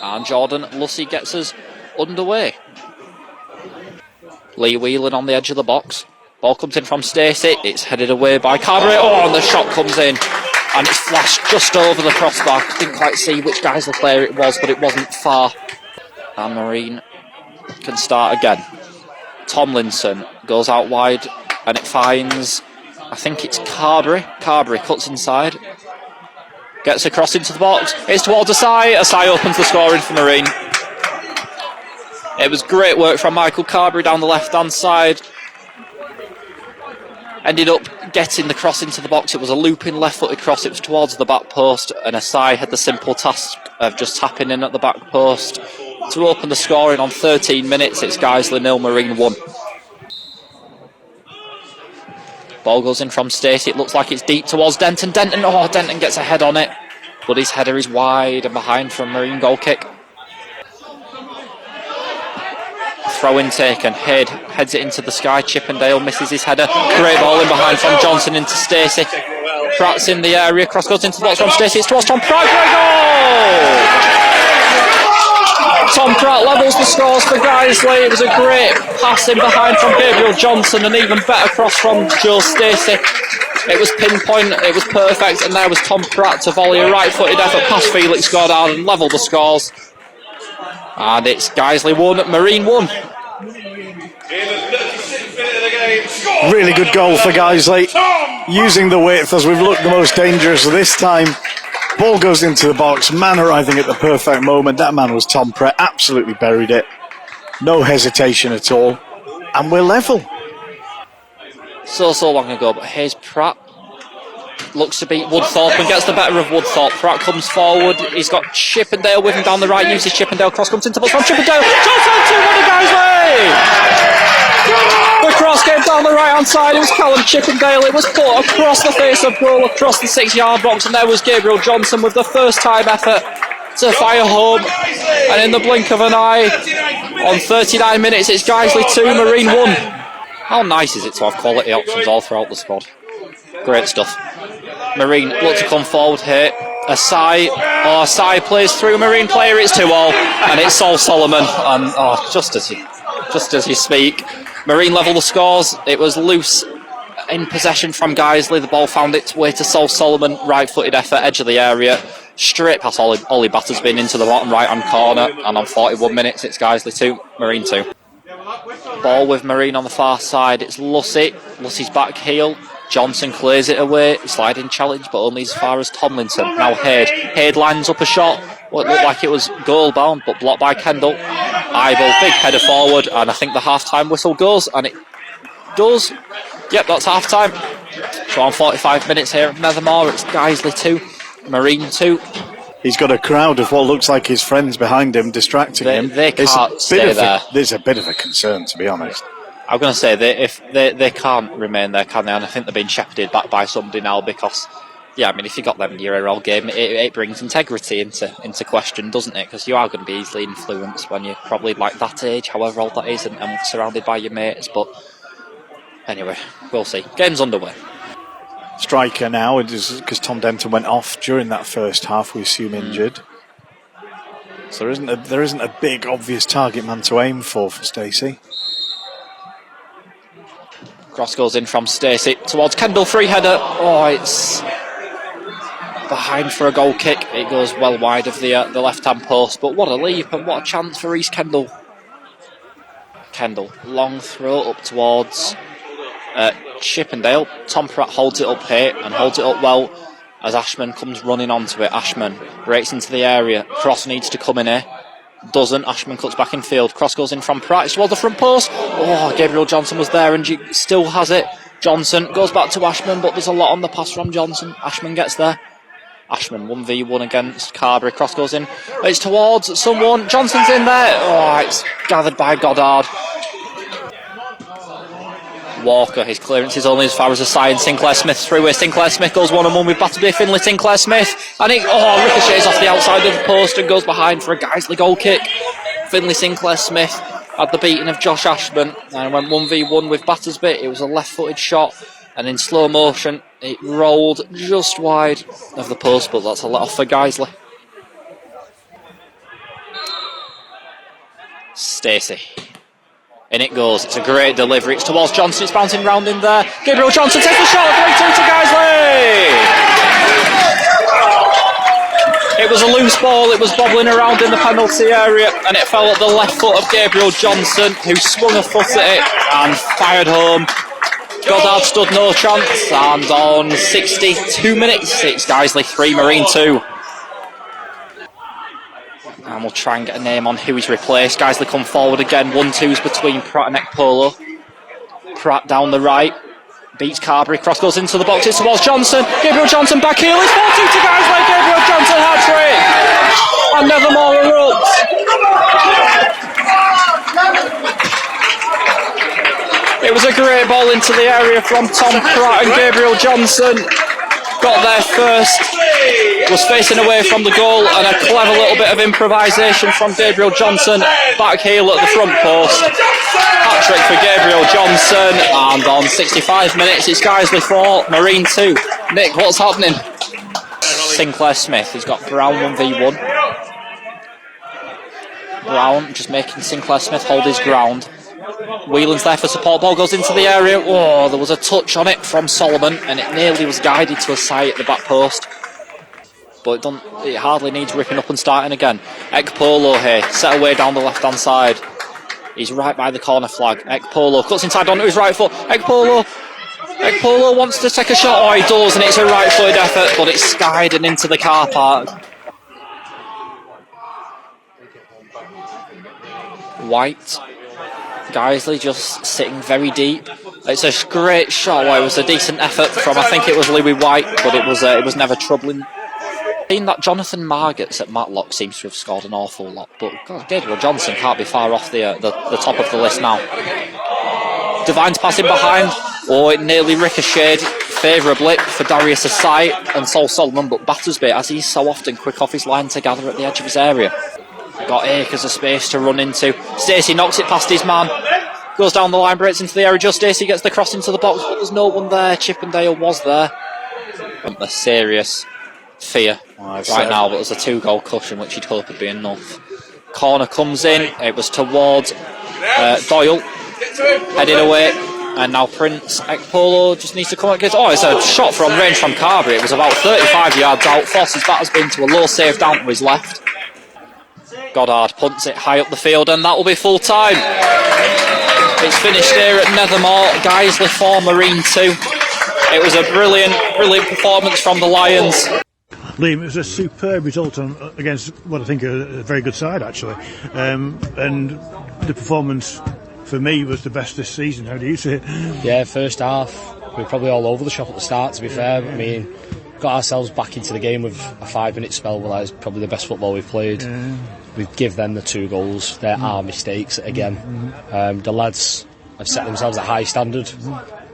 And Jordan Lussey gets us underway. Lee Whelan on the edge of the box. Ball comes in from Stacey. It's headed away by Carberry. Oh, and the shot comes in. And it's flashed just over the crossbar. Didn't quite see which Guiseley player it was, but it wasn't far. And Marine can start again. Tomlinson goes out wide and it finds, I think it's Carberry. Carberry cuts inside. Gets across into the box. It's towards Osei. Osei opens the scoring for Marine. It was great work from Michael Carberry down the left-hand side. Ended up getting the cross into the box. It was a looping left-footed cross. It was towards the back post, and Osei had the simple task of just tapping in at the back post to open the scoring on 13 minutes. It's Guiseley 0, Marine 1. Ball goes in from Stacey. It looks like it's deep towards Denton. Denton gets a head on it, but his header is wide and behind for a Marine goal kick. Throw-in taken. Heads it into the sky. Chippendale misses his header. Great ball in behind from Johnson into Stacey. Pratt's in the area. Cross goes into the box from Stacey. It's towards Tom Pratt. Great goal! Tom Pratt levels the scores for Guiseley. It was a great pass in behind from Gabriel Johnson, and even better cross from Joe Stacey. It was pinpoint, it was perfect, and there was Tom Pratt to volley a right-footed effort past Felix Goddard and level the scores. And it's Guiseley 1, Marine 1. Really good goal for Guiseley. Using the width as we've looked the most dangerous this time. Ball goes into the box, man arriving at the perfect moment. That man was Tom Pratt, absolutely buried it. No hesitation at all. And we're level. So long ago, but here's Pratt. Looks to beat Woodthorpe and gets the better of Woodthorpe. Pratt comes forward. He's got Chippendale with him down the right. Uses Chippendale. Cross comes into the box from Chippendale. Johnson 2-1 Guiseley! The cross came down the right hand side. It was Callum Chippendale. It was put across the face of goal, across the 6-yard box, and there was Gabriel Johnson with the first time effort to fire home. And in the blink of an eye, on 39 minutes, it's Guiseley 2, Marine 1. How nice is it to have quality options all throughout the squad? Great stuff. Marine look to come forward here. Osei plays through Marine player. It's 2-2, and it's Sol Solomon. And just as you speak, Marine level the scores. It was loose in possession from Guiseley. The ball found its way to Sol Solomon. Right-footed effort, edge of the area. Straight past Ollie Battersbin into the bottom right-hand corner. And on 41 minutes, it's Guiseley 2, Marine 2. Ball with Marine on the far side. It's Lussey. Lussey's back heel. Johnson clears it away. Sliding challenge, but only as far as Tomlinson. Now Haid lines up a shot. What looked like it was goal bound, but blocked by Kendall. Ibel, big header forward, and I think the half-time whistle goes, and it does. Yep, that's half-time. So on 45 minutes here at Nethermoor, it's Guiseley 2, Marine 2. He's got a crowd of what looks like his friends behind him distracting him. They can't stay there. There's a bit of a concern, to be honest. I'm going to say that if they can't remain there, can they? And I think they're being shepherded back by somebody now because, yeah, I mean, if you got them in your old game, it brings integrity into question, doesn't it? Because you are going to be easily influenced when you're probably like that age, however old that is, and surrounded by your mates. But anyway, we'll see. Game's underway. Striker now, because Tom Denton went off during that first half, we assume injured. So there isn't a big obvious target man to aim for Stacey. Cross goes in from Stacey towards Kendall, free header. Oh, it's behind for a goal kick. It goes well wide of the left-hand post, but what a leap and what a chance for East Kendall. Kendall, long throw up towards Chippendale. Tom Pratt holds it up here and holds it up well as Ashman comes running onto it. Ashman breaks into the area. Cross needs to come in here. Doesn't. Ashman cuts back in field. Cross goes in from Pratt. It's towards the front post. Oh, Gabriel Johnson was there and still has it. Johnson goes back to Ashman, but there's a lot on the pass from Johnson. Ashman gets there. Ashman 1v1 against Carberry. Cross goes in. It's towards someone. Johnson's in there. Oh, it's gathered by Goddard. Walker, his clearance is only as far as Osei and Sinclair Smith through. Sinclair Smith goes 1-on-1 with Battersby, Finlay Sinclair Smith, and it ricochets off the outside of the post and goes behind for a Guiseley goal kick. Finlay Sinclair Smith had the beating of Josh Ashman and went 1v1 with Battersby. It was a left-footed shot, and in slow motion it rolled just wide of the post, but that's a let off for Guiseley. Stacey. In it goes. It's a great delivery. It's towards Johnson. It's bouncing round in there. Gabriel Johnson takes the shot. 3-2 to Guiseley. It was a loose ball. It was bobbling around in the penalty area, and it fell at the left foot of Gabriel Johnson, who swung a foot at it and fired home. Goddard stood no chance, and on 62 minutes, it's Guiseley 3, Marine 2. And we'll try and get a name on who he's replaced. Guiseley come forward again. 1-2s between Pratt and Ekpolo. Pratt down the right. Beats Carberry. Cross goes into the box. It's towards Johnson. Gabriel Johnson back heel. It's 4-2 to Guiseley. Gabriel Johnson hat-trick. And Nethermoor erupts. It was a great ball into the area from Tom Pratt, and Gabriel Johnson got there first. Was facing away from the goal, and a clever little bit of improvisation from Gabriel Johnson. Back heel at the front post. Hat-trick for Gabriel Johnson, and on 65 minutes it's Guiseley 4, Marine 2. Nick, what's happening? Sinclair Smith has got Brown 1v1. Brown just making Sinclair Smith hold his ground. Whelan's there for support. Ball goes into the area. Oh, there was a touch on it from Solomon, and it nearly was guided to a sight at the back post. But it hardly needs ripping up and starting again. Ekpolo here, set away down the left-hand side. He's right by the corner flag. Ekpolo cuts inside onto his right foot. Ekpolo wants to take a shot. Oh, he does, and it's a right-footed effort, but it's skied and into the car park. White. Guiseley just sitting very deep. It's a great shot. Well, it was a decent effort from, I think it was Louis White, but it was never troubling. Seen that Jonathan Margetts at Matlock seems to have scored an awful lot, but God, Gabriel Johnson can't be far off the top of the list now. Divine's passing behind. Oh, it nearly ricocheted favourably for Darius' sight and Sol Solomon, but Battersby, as he's so often quick off his line to gather at the edge of his area. Got acres of space to run into. Stacey knocks it past his man. Goes down the line, breaks into the area. Just Stacey gets the cross into the box, but there's no one there. Chippendale was there. A serious fear right now, but there's a 2-goal cushion, which he'd hope would be enough. Corner comes in. It was towards Doyle. Headed away. And now Prince. Ekpolo just needs to come against. Oh, it's a shot from range from Carberry. It was about 35 yards out. Forces Battersby into a low save down to his left. Goddard punts it high up the field, and that will be full time. It's finished here at Nethermoor. Guiseley 4, Marine 2. It was a brilliant performance from the Lions. Liam, it was a superb result against what I think a very good side, actually. And the performance for me was the best this season. How do you see it? Yeah, first half we were probably all over the shop at the start, to be fair. I mean, got ourselves back into the game with a 5-minute spell. Well, that is probably the best football we've played. We give them the 2 goals. They're our mistakes again. The lads have set themselves a high standard,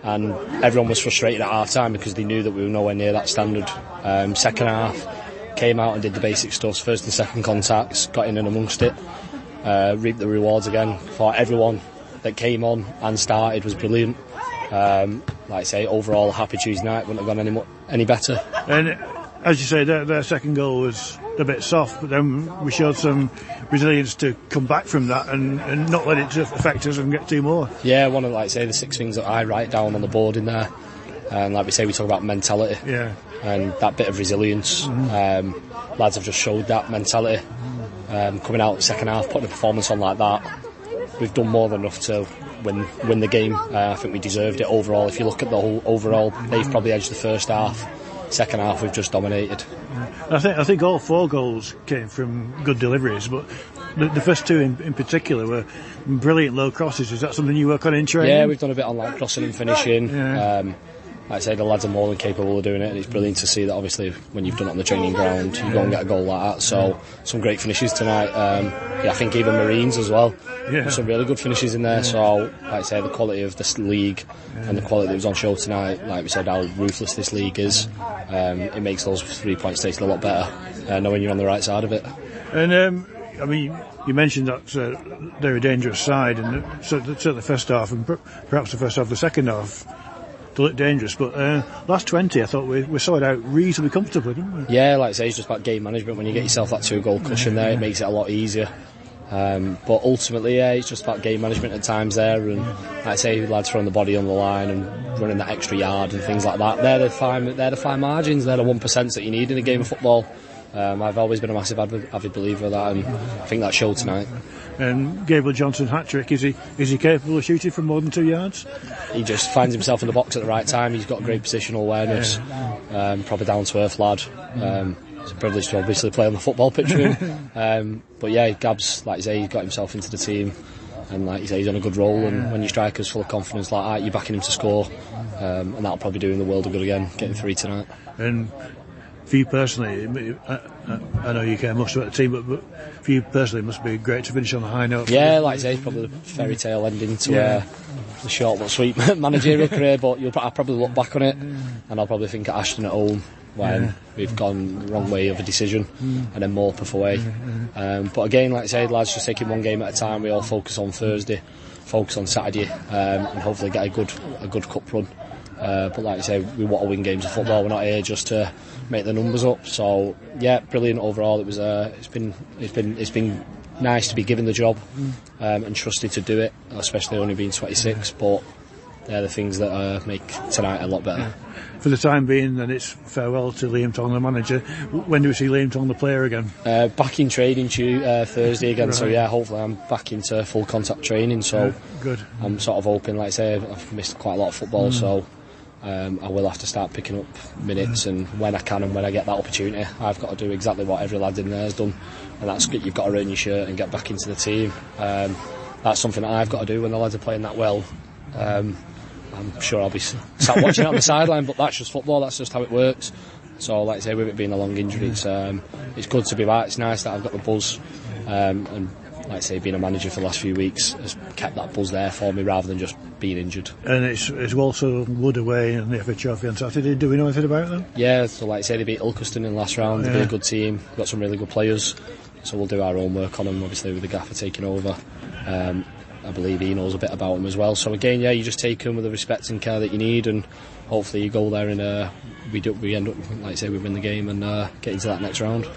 and everyone was frustrated at half time because they knew that we were nowhere near that standard. Second half, came out and did the basic stuff. First and second contacts, got in and amongst it, reaped the rewards again. For everyone that came on and started was brilliant. Like I say, overall a happy Tuesday night. Wouldn't have gone any better. And as you say, their second goal was a bit soft, but then we showed some resilience to come back from that and not let it affect us and get 2 more. Yeah, one of, like I say, the 6 things that I write down on the board in there. And like we say, we talk about mentality and that bit of resilience. Lads have just showed that mentality. Coming out the second half, putting a performance on like that, we've done more than enough to win the game. I think we deserved it overall. If you look at the whole overall, they've probably edged the first half. Second half, we've just dominated. I think all 4 goals came from good deliveries, but the first 2 in particular were brilliant low crosses. Is that something you work on in training? Yeah, we've done a bit on like crossing and finishing. Like I say, the lads are more than capable of doing it, and it's brilliant to see that. Obviously, when you've done it on the training ground, you go and get a goal like that. So some great finishes tonight. I think even Marines as well. Some really good finishes in there. So like I say, the quality of this league and the quality that was on show tonight, like we said, how ruthless this league is, it makes those 3 points taste a lot better, knowing you're on the right side of it. And I mean, you mentioned that they're a dangerous side, and certainly the first half and perhaps the first half of the second half looked dangerous, but last 20 I thought we saw it out reasonably comfortably, didn't we? Yeah, like I say, it's just about game management. When you get yourself that 2-goal cushion there, it makes it a lot easier. But ultimately, yeah, it's just about game management at times there, and like I say, lads throwing the body on the line and running that extra yard and things like that. They're the fine margins. They're the 1% that you need in a game of football. I've always been a massive avid believer of that, and I think that showed tonight. And Gabriel Johnson hat-trick, is he capable of shooting from more than 2 yards? He just finds himself in the box at the right time. He's got great positional awareness, proper down-to-earth lad. It's a privilege to obviously play on the football pitch with him. But yeah, Gab's, like you say, he's got himself into the team, and like you say, he's on a good roll, and when your striker's full of confidence like that, you're backing him to score, and that'll probably do him the world of good again, getting 3 tonight. And for you personally, I know you care most about the team, but for you personally, it must be great to finish on a high note. Yeah, like I say, it's probably the fairy tale ending to the short but sweet managerial career, but I'll probably look back on it, and I'll probably think of Ashton at home when we've gone the wrong way of a decision, and then Morpeth away. But again, like I say, lads, just taking one game at a time. We all focus on Thursday, focus on Saturday, and hopefully get a good cup run. But like I say, we want to win games of football. We're not here just to make the numbers up. So yeah, brilliant overall. It was it's been nice to be given the job and trusted to do it, especially only being 26. But they're the things that make tonight a lot better. For the time being, then it's farewell to Liam Tong, the manager. When do we see Liam Tong, the player, again? Back in training Thursday again. Right. So yeah, hopefully I'm back into full contact training. So good. I'm sort of hoping, like I say, I've missed quite a lot of football, so I will have to start picking up minutes, and when I can and when I get that opportunity, I've got to do exactly what every lad in there has done, and that's good. You've got to earn your shirt and get back into the team. That's something that I've got to do when the lads are playing that well. I'm sure I'll be sat watching it on the sideline, but that's just football, that's just how it works. So like I say, with it being a long injury, it's good to be back. It's nice that I've got the buzz, and like I say, being a manager for the last few weeks has kept that buzz there for me rather than just being injured. And it's also Wood away in the FA Trophy on Saturday. Do we know anything about them? Yeah, so like I say, they beat Ilkeston in the last round. They'll be a good team. We've got some really good players, so we'll do our own work on them, obviously with the gaffer taking over. I believe he knows a bit about them as well. So again, yeah, you just take them with the respect and care that you need, and hopefully you go there and we end up, like I say, we win the game and get into that next round.